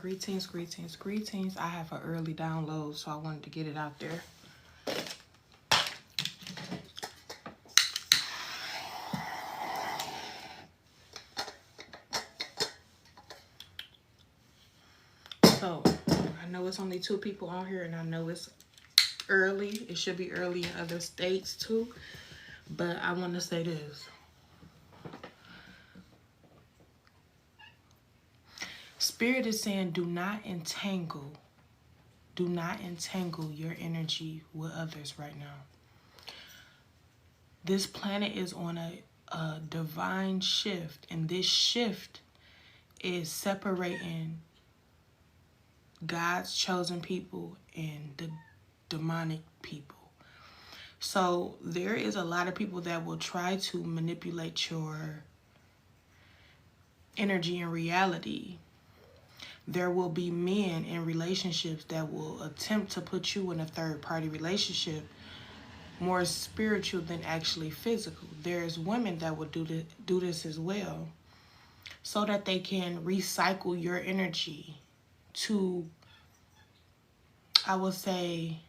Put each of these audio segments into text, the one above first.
Greetings, greetings, greetings. I have an early download, so I wanted to get it out there. So, I know it's only 2 people on here, and I know it's early. It should be early in other states too. But I want to say this. Spirit is saying do not entangle your energy with others right now. This planet is on a divine shift, and this shift is separating God's chosen people and the demonic people. So there is a lot of people that will try to manipulate your energy and reality. There will be men in relationships that will attempt to put you in a third-party relationship, more spiritual than actually physical. There's women that will do this as well, so that they can recycle your energy to, I would say,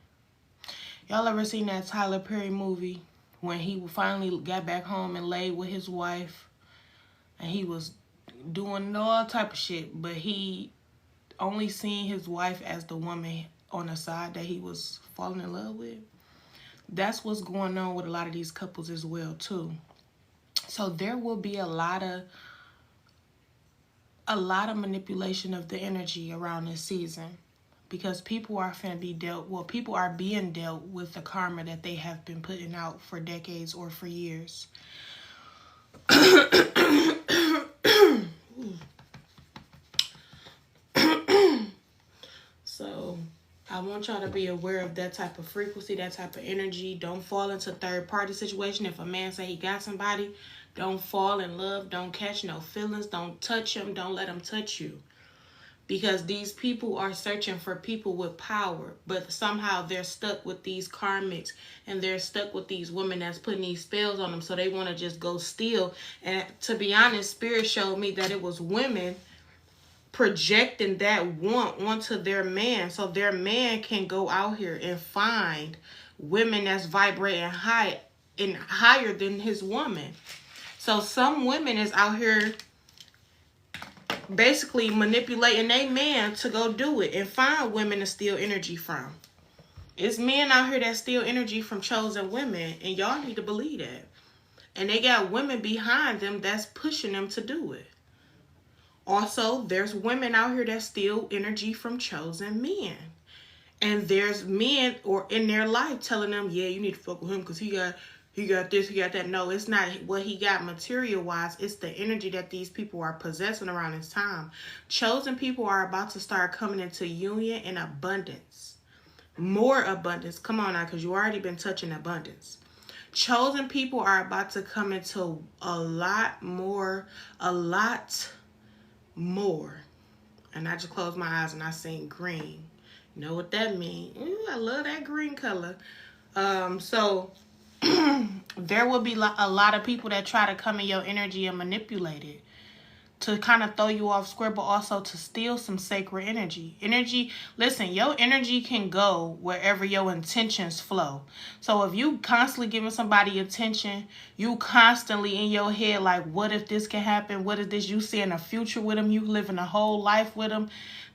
y'all ever seen that Tyler Perry movie when he finally got back home and laid with his wife, and he was doing all type of shit, but he only seen his wife as the woman on the side that he was falling in love with? That's what's going on with a lot of these couples as well too. So there will be a lot of manipulation of the energy around this season, because people are people are being dealt with the karma that they have been putting out for decades or for years. So I want y'all to be aware of that type of frequency, that type of energy. Don't fall into third-party situation. If a man say he got somebody, don't fall in love. Don't catch no feelings. Don't touch him. Don't let him touch you. Because these people are searching for people with power, but somehow they're stuck with these karmics, and they're stuck with these women that's putting these spells on them, so they want to just go steal. And to be honest, Spirit showed me that it was women projecting that want onto their man, so their man can go out here and find women that's vibrating high and higher than his woman. So some women is out here basically manipulating their man to go do it and find women to steal energy from. It's men out here that steal energy from chosen women, and y'all need to believe that. And they got women behind them that's pushing them to do it. Also, there's women out here that steal energy from chosen men. And there's men or in their life telling them, yeah, you need to fuck with him because he got this, he got that. No, it's not what he got material-wise. It's the energy that these people are possessing around this time. Chosen people are about to start coming into union and abundance. More abundance. Come on now, because you already been touching abundance. Chosen people are about to come into a lot more. And I just closed my eyes and I seen green. You know what that means? Ooh, I love that green color. So there will be a lot of people that try to come in your energy and manipulate it to kind of throw you off square, but also to steal some sacred energy. Listen, your energy can go wherever your intentions flow. So if you constantly giving somebody attention, you constantly in your head like, what if this can happen? What if this? You seeing a future with them? You living a whole life with them?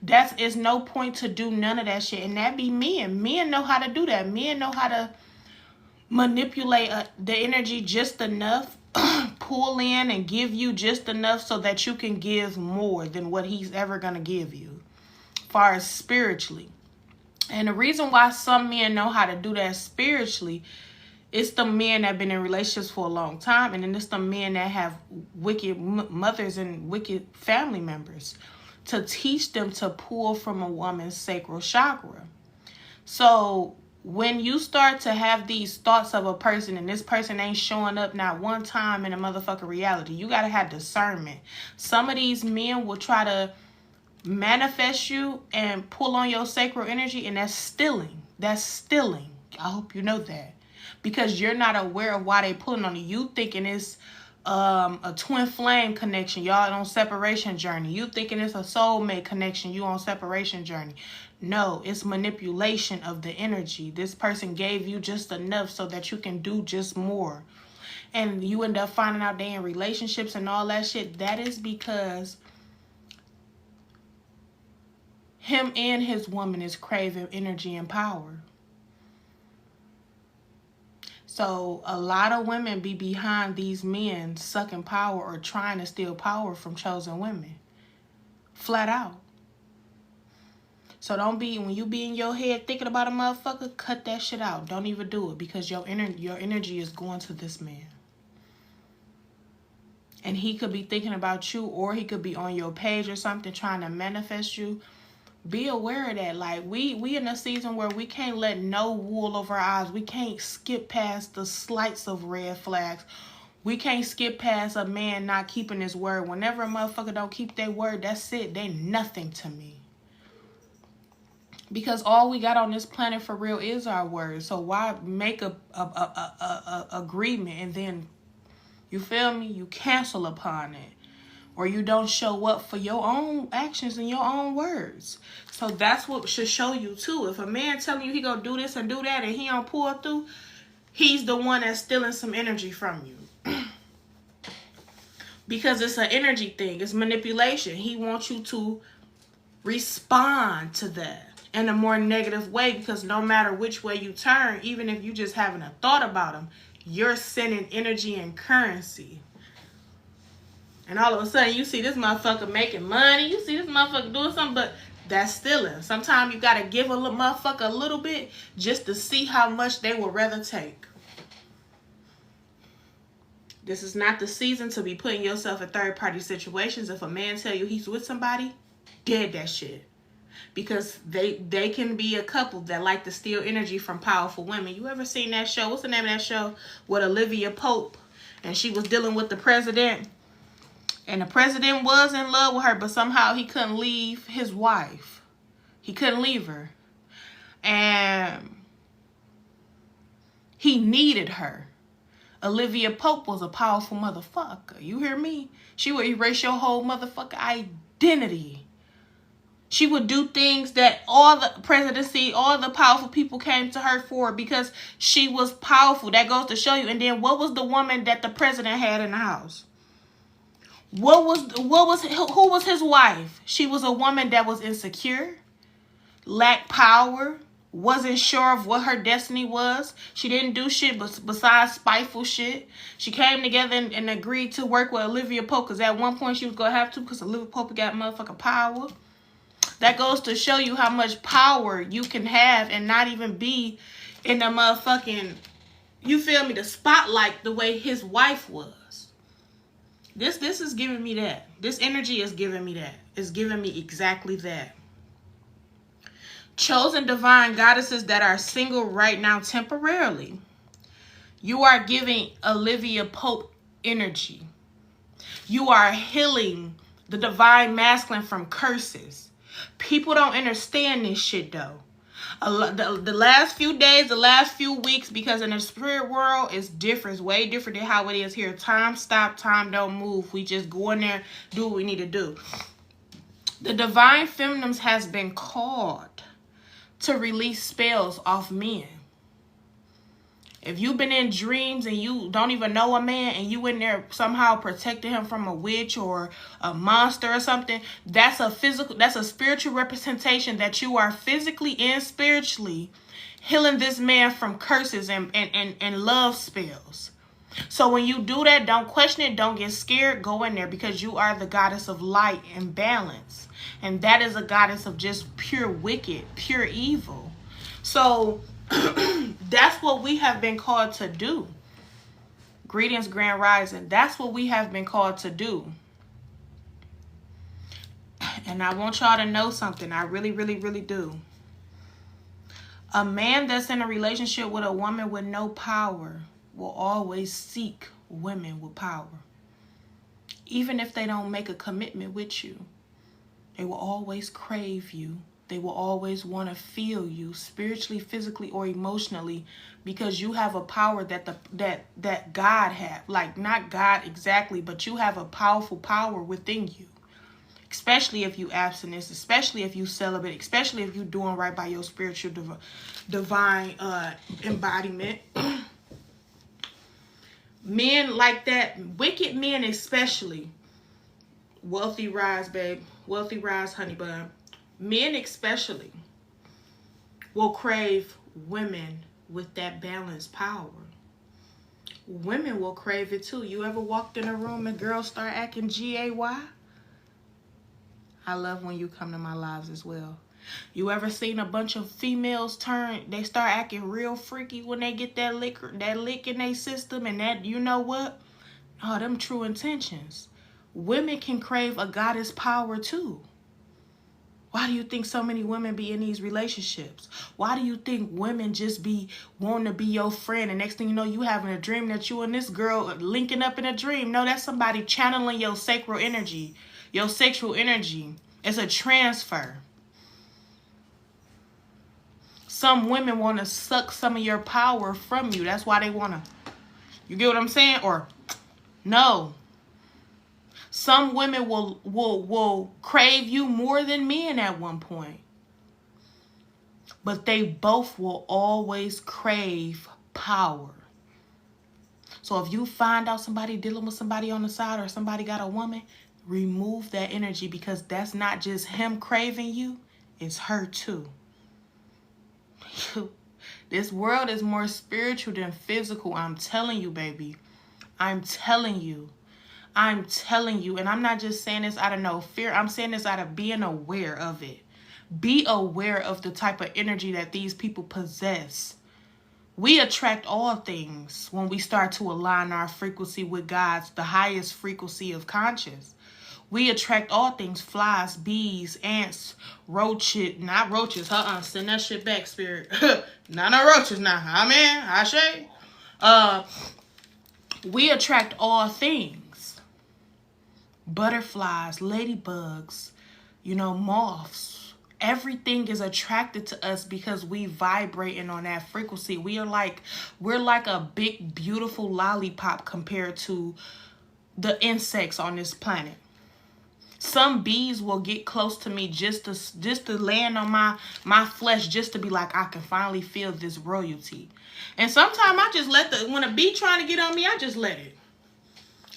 It's no point to do none of that shit. And that be men. Men know how to do that. Men know how to manipulate the energy just enough, pull in and give you just enough so that you can give more than what he's ever going to give you, as far as spiritually. And the reason why some men know how to do that spiritually, it's the men that have been in relationships for a long time, and then it's the men that have wicked mothers and wicked family members to teach them to pull from a woman's sacral chakra. So when you start to have these thoughts of a person and this person ain't showing up not one time in a motherfucking reality, you got to have discernment. Some of these men will try to manifest you and pull on your sacral energy, and that's stealing. That's stealing. I hope you know that. Because you're not aware of why they pulling on you. You thinking it's a twin flame connection. Y'all on separation journey. You thinking it's a soulmate connection. You on separation journey. No, it's manipulation of the energy. This person gave you just enough so that you can do just more. And you end up finding out they in relationships and all that shit. That is because him and his woman is craving energy and power. So a lot of women be behind these men sucking power or trying to steal power from chosen women. Flat out. So don't be, when you be in your head thinking about a motherfucker, cut that shit out. Don't even do it, because your energy is going to this man. And he could be thinking about you, or he could be on your page or something trying to manifest you. Be aware of that. Like, we in a season where we can't let no wool over our eyes. We can't skip past the slights of red flags. We can't skip past a man not keeping his word. Whenever a motherfucker don't keep their word, that's it. They nothing to me. Because all we got on this planet for real is our word. So why make a agreement and then, you feel me, you cancel upon it? Or you don't show up for your own actions and your own words. So that's what should show you too. If a man telling you he gonna do this and do that and he don't pull through, he's the one that's stealing some energy from you. Because it's an energy thing. It's manipulation. He wants you to respond to that in a more negative way, because no matter which way you turn, even if you just having a thought about him, you're sending energy and currency. And all of a sudden, you see this motherfucker making money. You see this motherfucker doing something, but that's stealing. Sometimes you got to give a little motherfucker a little bit just to see how much they would rather take. This is not the season to be putting yourself in third-party situations. If a man tell you he's with somebody, dead that shit. Because they can be a couple that like to steal energy from powerful women. You ever seen that show? What's the name of that show? With Olivia Pope. And she was dealing with the president. And the president was in love with her, but somehow he couldn't leave his wife. He couldn't leave her. And he needed her. Olivia Pope was a powerful motherfucker. You hear me? She would erase your whole motherfucker identity. She would do things that all the presidency, all the powerful people came to her for, because she was powerful. That goes to show you. And then what was the woman that the president had in the house? Who was his wife? She was a woman that was insecure, lacked power, wasn't sure of what her destiny was. She didn't do shit besides spiteful shit. She came together and agreed to work with Olivia Pope, because at one point she was going to have to, because Olivia Pope got motherfucking power. That goes to show you how much power you can have and not even be in the motherfucking, you feel me, the spotlight the way his wife was. This is giving me that. This energy is giving me that. It's giving me exactly that. Chosen divine goddesses that are single right now temporarily. You are giving Olivia Pope energy. You are healing the divine masculine from curses. People don't understand this shit though. The last few days, the last few weeks, because in the spirit world, it's different. It's way different than how it is here. Time stop, time don't move. We just go in there, do what we need to do. The divine feminines has been called to release spells off men. If you've been in dreams and you don't even know a man and you in there somehow protecting him from a witch or a monster or something, that's a spiritual representation that you are physically and spiritually healing this man from curses and love spells. So when you do that, don't question it. Don't get scared. Go in there, because you are the goddess of light and balance. And that is a goddess of just pure wicked, pure evil. So that's what we have been called to do. Greetings, Grand Rising. That's what we have been called to do. And I want y'all to know something. I really, really, really do. A man that's in a relationship with a woman with no power will always seek women with power. Even if they don't make a commitment with you, they will always crave you. They will always want to feel you spiritually, physically, or emotionally, because you have a power that God have. Like, not God exactly, but you have a powerful power within you. Especially if you abstinence, especially if you celibate, especially if you're doing right by your spiritual divine embodiment. Men like that, wicked men especially, wealthy rise, babe, wealthy rise, honey bun. Men especially will crave women with that balanced power. Women will crave it too. You ever walked in a room and girls start acting gay? I love when you come to my lives as well. You ever seen a bunch of females they start acting real freaky when they get that lick in their system, and that, you know what? Oh, them true intentions. Women can crave a goddess power too. Why do you think so many women be in these relationships? Why do you think women just be wanting to be your friend, and next thing you know, you having a dream that you and this girl are linking up in a dream? No, that's somebody channeling your sacral energy, your sexual energy. It's a transfer. Some women want to suck some of your power from you. That's why they want to. You get what I'm saying? Or no. Some women will crave you more than men at one point. But they both will always crave power. So if you find out somebody dealing with somebody on the side, or somebody got a woman, remove that energy, because that's not just him craving you, it's her too. This world is more spiritual than physical. I'm telling you, baby. I'm telling you. I'm telling you. And I'm not just saying this out of no fear. I'm saying this out of being aware of it. Be aware of the type of energy that these people possess. We attract all things when we start to align our frequency with God's, the highest frequency of conscious. We attract all things: flies, bees, ants, roaches. Not roaches. Send that shit back, spirit. Not no roaches now. Amen. Ashe. We attract all things. Butterflies, ladybugs, moths. Everything is attracted to us because we vibrating on that frequency. We're like a big, beautiful lollipop compared to the insects on this planet. Some bees will get close to me just to land on my flesh, just to be like, I can finally feel this royalty. And sometimes I just when a bee trying to get on me, I just let it.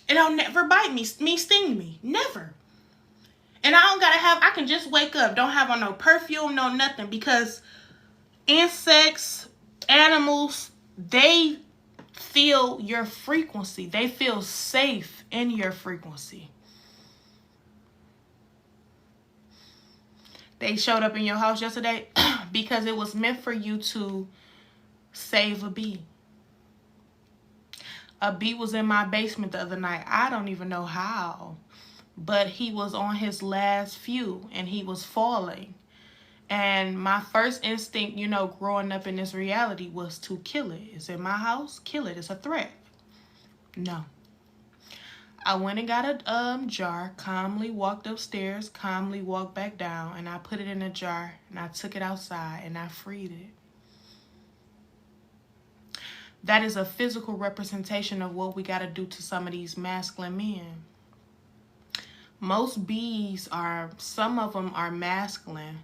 It'll never bite me, sting me. Never. And I can just wake up, don't have on no perfume, no nothing, because insects, animals, they feel your frequency. They feel safe in your frequency. They showed up in your house yesterday because it was meant for you to save a bee. A bee was in my basement the other night. I don't even know how, but he was on his last few and he was falling. And my first instinct, growing up in this reality, was to kill it. It's in my house, kill it. It's a threat. No. I went and got a jar, calmly walked upstairs, calmly walked back down, and I put it in a jar, and I took it outside, and I freed it. That is a physical representation of what we got to do to some of these masculine men. Most bees some of them are masculine,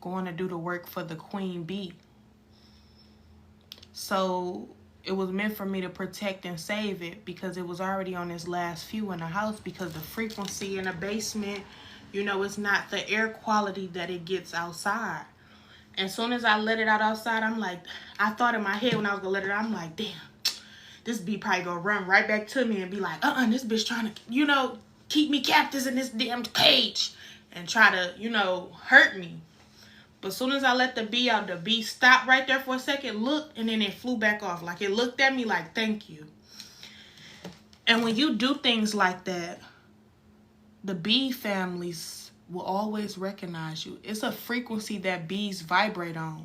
going to do the work for the queen bee. So it was meant for me to protect and save it, because it was already on its last few in the house, because the frequency in the basement, it's not the air quality that it gets outside. As soon as I let it out outside, I thought in my head when I was going to let it out, I'm like, damn, this bee probably going to run right back to me and be like, this bitch trying to, keep me captive in this damn cage and try to, hurt me. But as soon as I let the bee out, the bee stopped right there for a second, looked, and then it flew back off. Like, it looked at me like, thank you. And when you do things like that, the bee families will always recognize you. It's a frequency that bees vibrate on.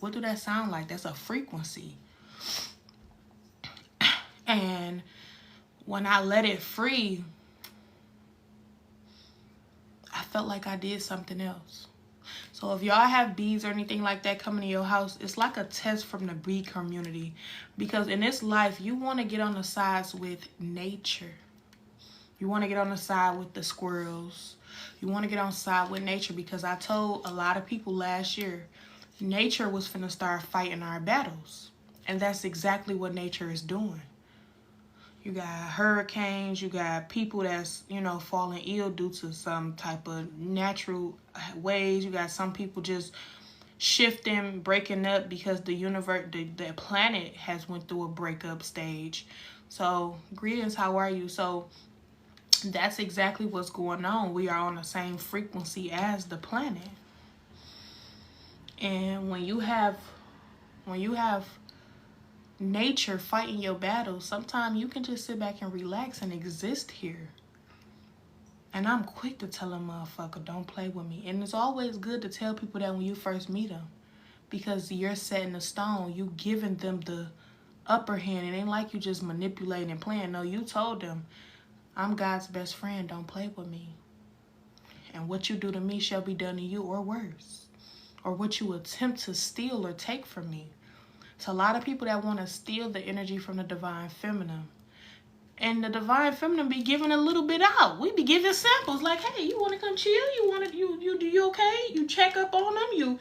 What do that sound like? That's a frequency. And when I let it free, felt like I did something else. So if y'all have bees or anything like that coming to your house, it's like a test from the bee community. Because in this life, you want to get on the sides with nature. You want to get on the side with the squirrels. You want to get on the side with nature, because I told a lot of people last year, nature was finna start fighting our battles. And that's exactly what nature is doing. You got hurricanes, you got people that's, falling ill due to some type of natural ways. You got some people just shifting, breaking up because the universe, the planet has went through a breakup stage. So, greetings, how are you? So, that's exactly what's going on. We are on the same frequency as the planet. And when you have nature fighting your battles, sometimes you can just sit back and relax and exist here. And I'm quick to tell a motherfucker, don't play with me. And it's always good to tell people that when you first meet them, because you're setting the stone, you giving them the upper hand. It ain't like you just manipulating and playing. No, you told them, I'm God's best friend, don't play with me. And what you do to me shall be done to you, or worse. Or what you attempt to steal or take from me. It's a lot of people that want to steal the energy from the divine feminine. And the divine feminine be giving a little bit out. We be giving samples like, hey, you want to come chill? You okay? You check up on them.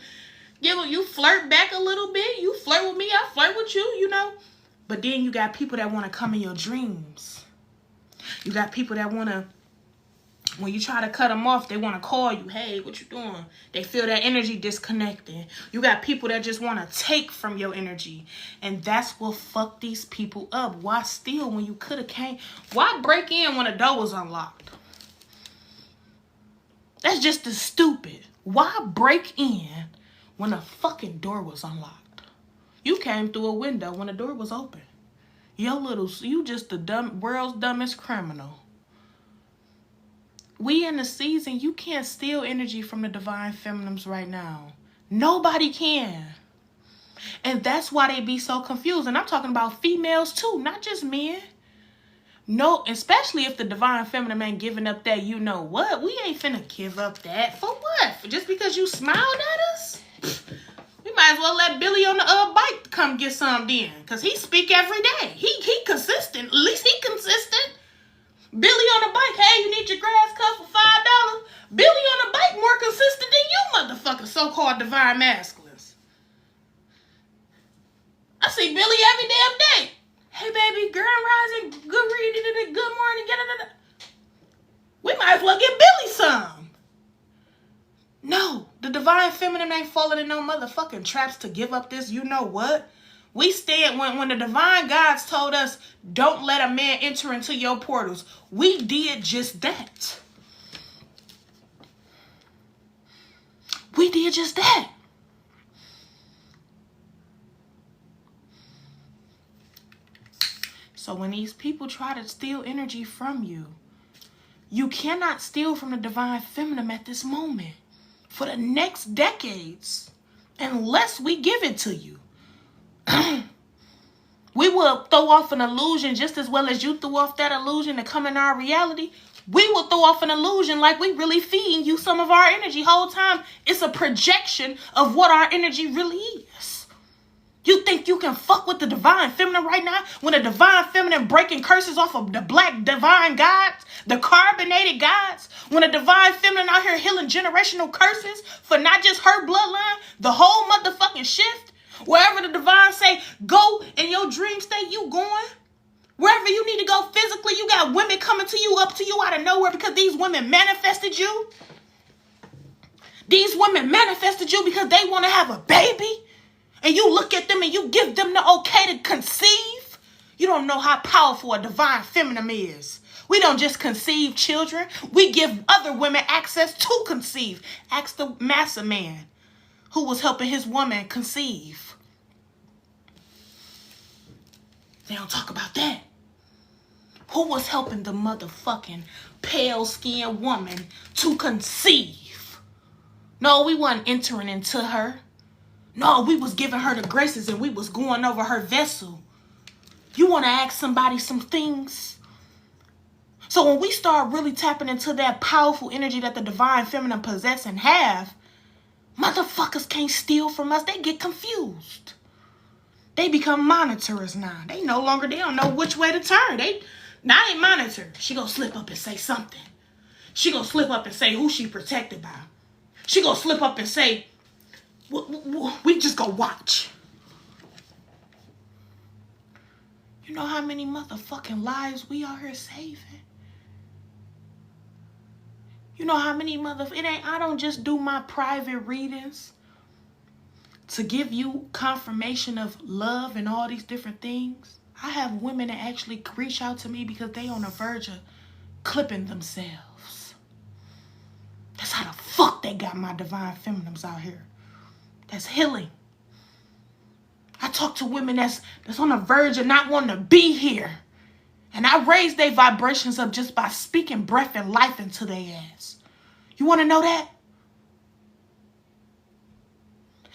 You flirt back a little bit. You flirt with me, I flirt with you, But then you got people that want to come in your dreams. You got people that want to, when you try to cut them off, they want to call you. Hey, what you doing? They feel that energy disconnected. You got people that just want to take from your energy. And that's what fucked these people up. Why steal when you could have came? Why break in when the door was unlocked? That's just as stupid. Why break in when the fucking door was unlocked? You came through a window when the door was open. You just the world's dumbest criminal. We in the season, you can't steal energy from the divine feminines right now. Nobody can. And that's why they be so confused. And I'm talking about females too, not just men. No, especially if the divine feminine ain't giving up that, you know what? We ain't finna give up that. For what? Just because you smiled at us? We might as well let Billy on the bike come get some then. Because he speak every day. He consistent. At least he consistent. Billy on the bike, hey, you need your grass cut for $5. Billy on the bike more consistent than you motherfuckers, so-called divine masculines. I see Billy every damn day. Hey, baby, grand rising, good reading, good morning. We might as well get Billy some. No, the divine feminine ain't falling in no motherfucking traps to give up this, you know what? We stand, when the divine gods told us, don't let a man enter into your portals, we did just that. We did just that. So when these people try to steal energy from you, you cannot steal from the divine feminine at this moment for the next decades unless we give it to you. We will throw off an illusion just as well as you threw off that illusion to come in our reality. We will throw off an illusion like we really feeding you some of our energy whole time. It's a projection of what our energy really is. You think you can fuck with the divine feminine right now when the divine feminine breaking curses off of the black divine gods, the carbonated gods, when the divine feminine out here healing generational curses for not just her bloodline, the whole motherfucking shift? Wherever the divine say, go in your dream state, you going. Wherever you need to go physically, you got women coming to you, up to you out of nowhere because these women manifested you. These women manifested you because they want to have a baby. And you look at them and you give them the okay to conceive. You don't know how powerful a divine feminine is. We don't just conceive children. We give other women access to conceive. Ask the master man who was helping his woman conceive. They don't talk about that. Who was helping the motherfucking pale-skinned woman to conceive? No, we wasn't entering into her. No, we was giving her the graces and we was going over her vessel. You want to ask somebody some things? So when we start really tapping into that powerful energy that the divine feminine possess and have, motherfuckers can't steal from us. They get confused. They become monitorers now. They don't know which way to turn. They monitor. She gonna slip up and say something. She gonna slip up and say who she protected by. She gonna slip up and say, we just go watch. You know how many motherfucking lives we out here saving? You know how many I don't just do my private readings to give you confirmation of love and all these different things. I have women that actually reach out to me because they on the verge of clipping themselves. That's how the fuck they got my divine feminines out here. That's healing. I talk to women that's on the verge of not wanting to be here. And I raise their vibrations up just by speaking breath and life into their ass. You want to know that?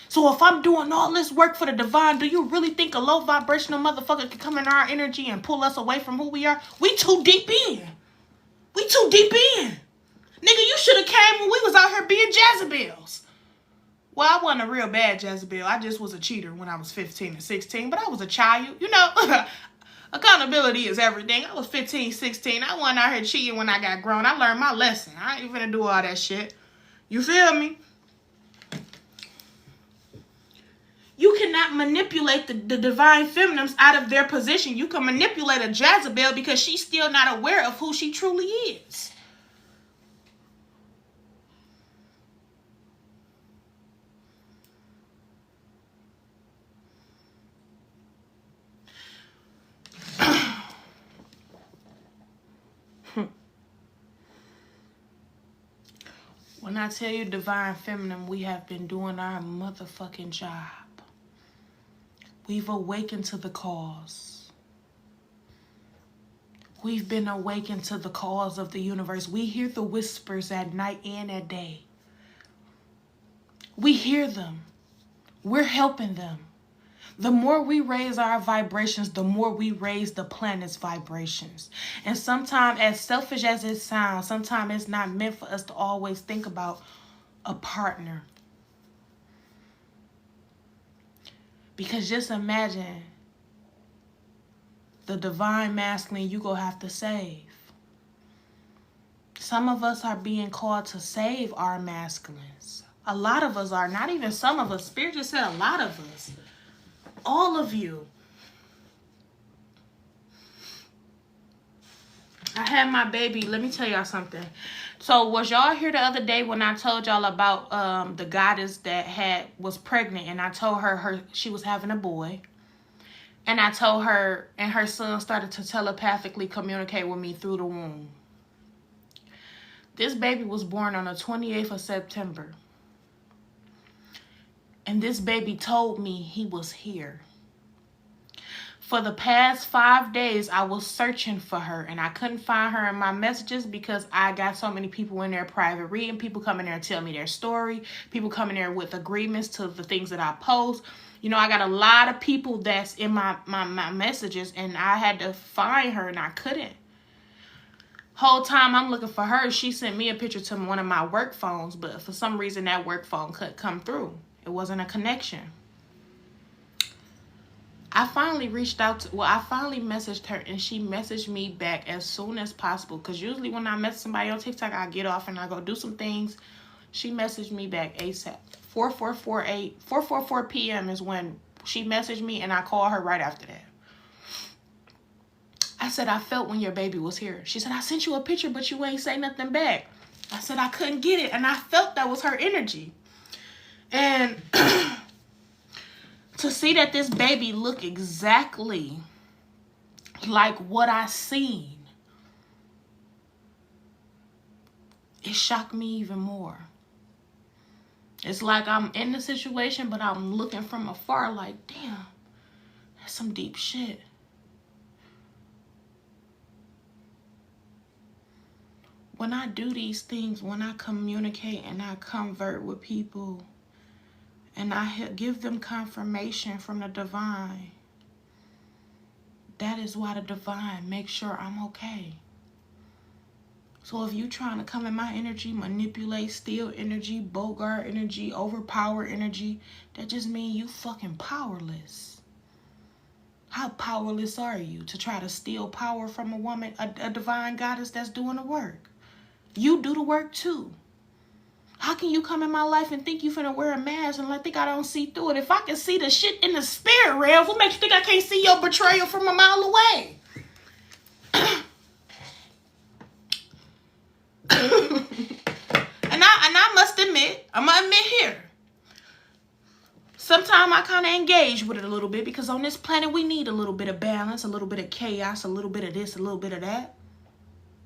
So if I'm doing all this work for the divine, do you really think a low vibrational motherfucker can come in our energy and pull us away from who we are? We too deep in. We too deep in. Nigga, you should have came when we was out here being Jezebels. Well, I wasn't a real bad Jezebel. I just was a cheater when I was 15 and 16. But I was a child. You know, accountability is everything. I was 15, 16. I wasn't out here cheating when I got grown. I learned my lesson. I ain't finna do all that shit. You feel me? You cannot manipulate the divine feminines out of their position. You can manipulate a Jezebel because she's still not aware of who she truly is. When I tell you divine feminine, we have been doing our motherfucking job. We've awakened to the cause. We've been awakened to the cause of the universe. We hear the whispers at night and at day. We hear them. We're helping them. The more we raise our vibrations, the more we raise the planet's vibrations. And sometimes, as selfish as it sounds, sometimes it's not meant for us to always think about a partner. Because just imagine the divine masculine you gonna have to save. Some of us are being called to save our masculines. A lot of us are. Not even some of us. Spirit just said a lot of us. All of you. I had my baby. Let me tell y'all something. So was y'all here the other day when I told y'all about the goddess that was pregnant, and I told her she was having a boy, and I told her and her son started to telepathically communicate with me through the womb. This baby was born on the 28th of September. And this baby told me he was here. For the past 5 days, I was searching for her, and I couldn't find her in my messages because I got so many people in there private reading. People come in there and tell me their story. People come in there with agreements to the things that I post. You know, I got a lot of people that's in my messages, and I had to find her, and I couldn't. Whole time I'm looking for her, she sent me a picture to one of my work phones, but for some reason that work phone couldn't come through. It wasn't a connection. I finally reached out I finally messaged her, and she messaged me back as soon as possible. Because usually when I message somebody on TikTok, I get off and I go do some things. She messaged me back ASAP. 4:44 p.m. is when she messaged me, and I called her right after that. I said, I felt when your baby was here. She said, I sent you a picture, but you ain't say nothing back. I said, I couldn't get it, and I felt that was her energy. And to see that this baby looked exactly like what I seen, it shocked me even more. It's like I'm in the situation, but I'm looking from afar like, damn, that's some deep shit. When I do these things, when I communicate and I convert with people, and I give them confirmation from the divine, that is why the divine makes sure I'm okay. So if you trying to come in my energy, manipulate, steal energy, bogart energy, overpower energy, that just means you fucking powerless. How powerless are you to try to steal power from a woman, a divine goddess that's doing the work? You do the work too. How can you come in my life and think you finna wear a mask and think I don't see through it? If I can see the shit in the spirit realm, what makes you think I can't see your betrayal from a mile away? And I must admit, I'm gonna admit here, sometimes I kind of engage with it a little bit, because on this planet we need a little bit of balance, a little bit of chaos, a little bit of this, a little bit of that.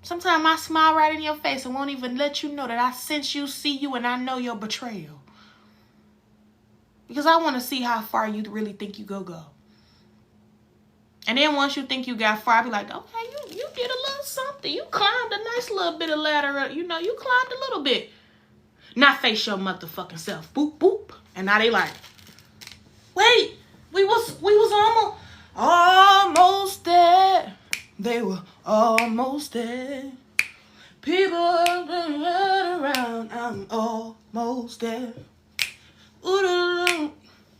Sometimes I smile right in your face and won't even let you know that I sense you, see you, and I know your betrayal. Because I want to see how far you really think you go. And then once you think you got far, I be like, okay, you did a little something. You climbed a nice little bit of ladder. You know, you climbed a little bit. Now face your motherfucking self. Boop, boop. And now they like, wait, we was almost there. They were almost there. People running around. I'm almost there. Ooh,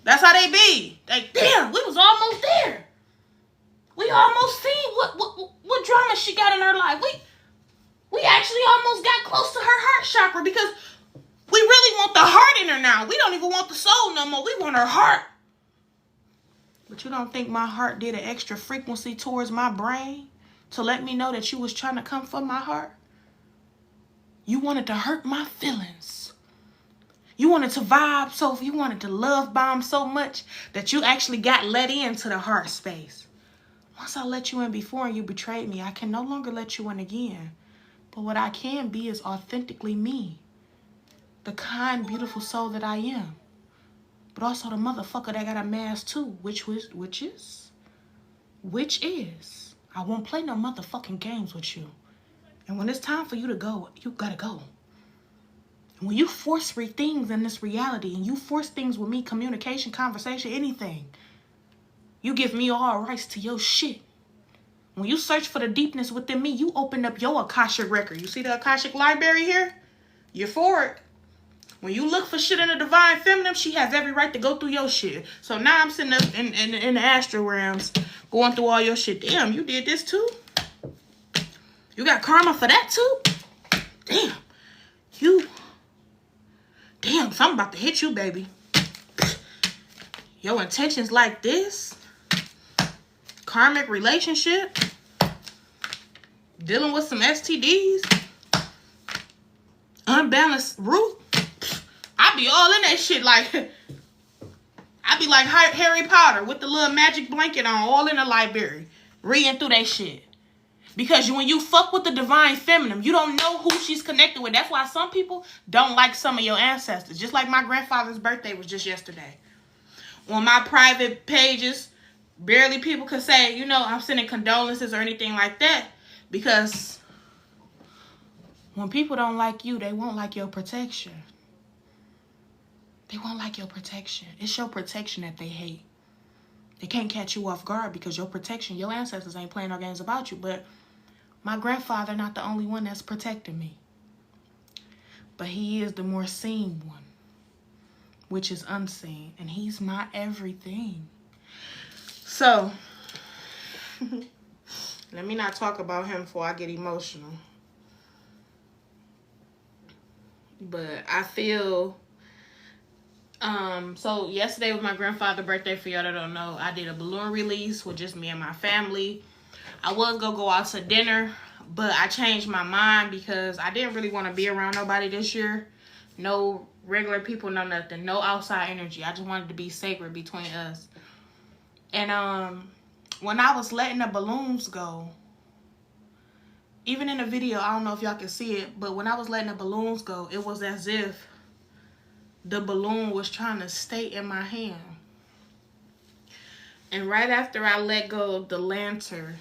that's how they be. Like, damn, we was almost there. We almost seen what drama she got in her life. We actually almost got close to her heart chakra, because we really want the heart in her now. We don't even want the soul no more. We want her heart. But you don't think my heart did an extra frequency towards my brain to let me know that you was trying to come for my heart? You wanted to hurt my feelings. You wanted to vibe, so you wanted to love bomb so much that you actually got let into the heart space. Once I let you in before and you betrayed me, I can no longer let you in again. But what I can be is authentically me. The kind, beautiful soul that I am. But also the motherfucker that got a mask too. Which is, I won't play no motherfucking games with you. And when it's time for you to go, you gotta go. And when you force things in this reality, and you force things with me, communication, conversation, anything, you give me all rights to your shit. When you search for the deepness within me, you open up your Akashic record. You see the Akashic library here? You're for it. When you look for shit in the divine feminine, she has every right to go through your shit. So now I'm sitting up in the astral realms going through all your shit. Damn, you did this too? You got karma for that too? Damn. Damn, something about to hit you, baby. Your intentions like this? Karmic relationship? Dealing with some STDs? Unbalanced root? I be all in that shit like... I be like Harry Potter with the little magic blanket on, all in the library. Reading through that shit. Because when you fuck with the divine feminine, you don't know who she's connected with. That's why some people don't like some of your ancestors. Just like my grandfather's birthday was just yesterday. On my private pages, barely people could say, you know, I'm sending condolences or anything like that. Because when people don't like you, they won't like your protection. They won't like your protection. It's your protection that they hate. They can't catch you off guard because your protection, your ancestors ain't playing no games about you. But my grandfather not the only one that's protecting me. But he is the more seen one, which is unseen. And he's my everything. So, let me not talk about him before I get emotional. But I feel... So yesterday was my grandfather's birthday. For y'all that don't know, I did a balloon release with just me and my family. I was gonna go out to dinner, but I changed my mind because I didn't really want to be around nobody this year. No regular people, no nothing. No outside energy. I just wanted to be sacred between us. And when I was letting the balloons go, even in the video, I don't know if y'all can see it, but when I was letting the balloons go, it was as if the balloon was trying to stay in my hand. And right after I let go of the lantern,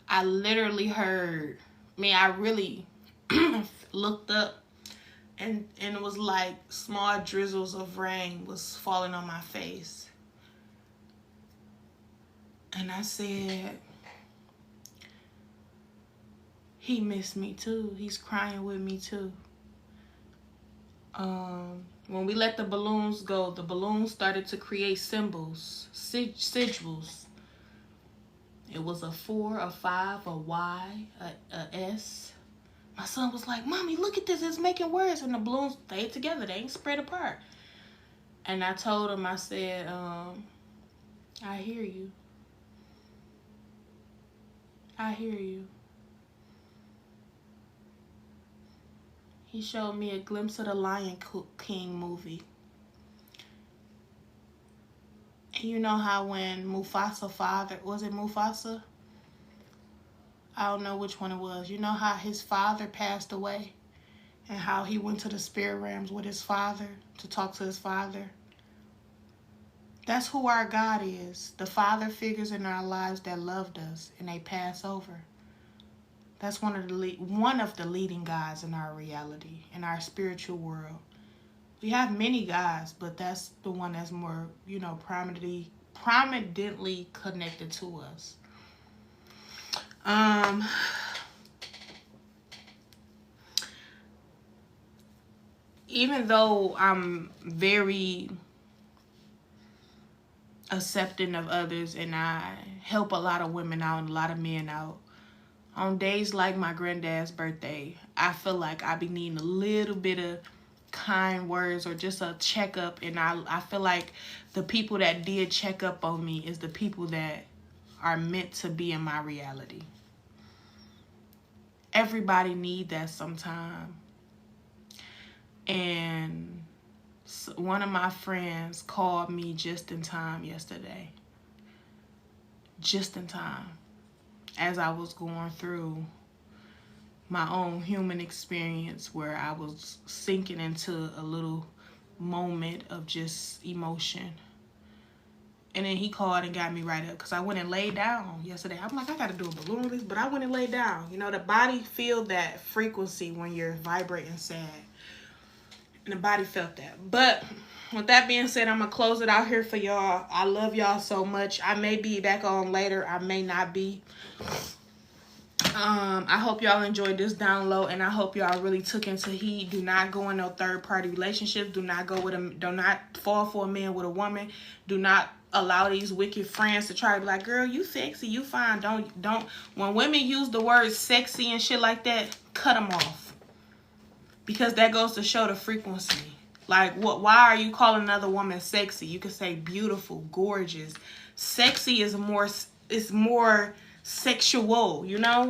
I literally heard, I really looked up, and it was like small drizzles of rain was falling on my face. And I said, He missed me too. He's crying with me too. When we let the balloons go, the balloons started to create symbols, sigils. It was a 4, a 5, a Y, a S. My son was like, Mommy, look at this. It's making words. And the balloons stayed together. They ain't spread apart. And I told him, I said, I hear you. I hear you. He showed me a glimpse of the Lion King movie. And you know how when Mufasa father, was it Mufasa? I don't know which one it was. You know how his father passed away? And how he went to the spirit realms with his father to talk to his father? That's who our God is. The father figures in our lives that loved us and they pass over. That's one of the leading gods in our reality, in our spiritual world. We have many gods, but that's the one that's more, prominently connected to us. Even though I'm very accepting of others and I help a lot of women out and a lot of men out, on days like my granddad's birthday, I feel like I be needing a little bit of kind words or just a checkup. And I feel like the people that did check up on me is the people that are meant to be in my reality. Everybody need that sometime. And one of my friends called me just in time yesterday. Just in time. As I was going through my own human experience where I was sinking into a little moment of just emotion. And then he called and got me right up because I went and laid down yesterday. I'm like, I got to do a balloon release, but I went and laid down. The body feel that frequency when you're vibrating sad. And the body felt that. But with that being said, I'm going to close it out here for y'all. I love y'all so much. I may be back on later. I may not be. I hope y'all enjoyed this download, and I hope y'all really took into heed. Do not go in no third-party relationships. Do not fall for a man with a woman. Do not allow these wicked friends to try to be like, girl, you sexy, you fine. Don't. When women use the word sexy and shit like that, cut them off. Because that goes to show the frequency. Like, why are you calling another woman sexy? You could say beautiful, gorgeous. Sexy is more sexual,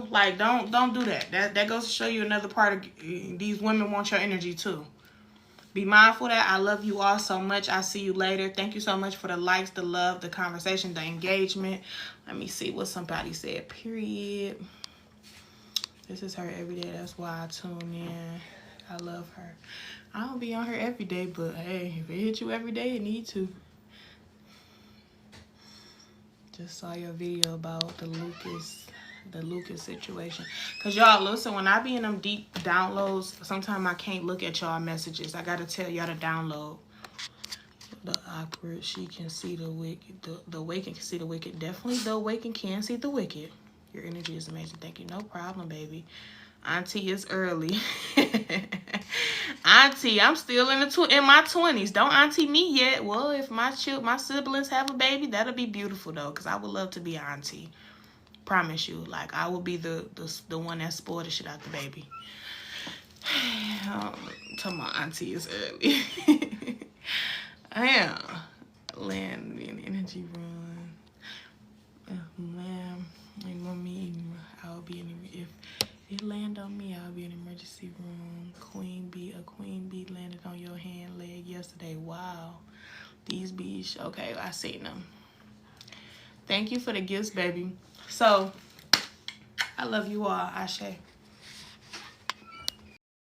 like don't do that. That goes to show you another part of these women want your energy too. Be mindful of that. I love you all so much. I'll see you later. Thank you so much for the likes, the love, the conversation, the engagement. Let me see what somebody said. Period. This is her every day. That's why I tune in. I love her. I don't be on her every day, but hey, if it hit you every day, it need to. Just saw your video about the Lucas situation. Because y'all, listen, when I be in them deep downloads, sometimes I can't look at y'all messages. I got to tell y'all to download. The awkward, she can see the wicked. The awakened can see the wicked. Definitely the awakened can see the wicked. Your energy is amazing. Thank you. No problem, baby. Auntie, it's early. Auntie, I'm still in my 20s. Don't auntie me yet. Well, if my siblings have a baby, that'll be beautiful though, because I would love to be an auntie. Promise you. Like, I will be the one that spoiled the shit out the baby. Tell my auntie it's early. Yeah. Land in energy run. Man, I'll be in if it land on me, I'll be in emergency room. A queen bee landed on your hand leg yesterday. Wow. These bees. Okay, I seen them. Thank you for the gifts, baby. So, I love you all. Ashe.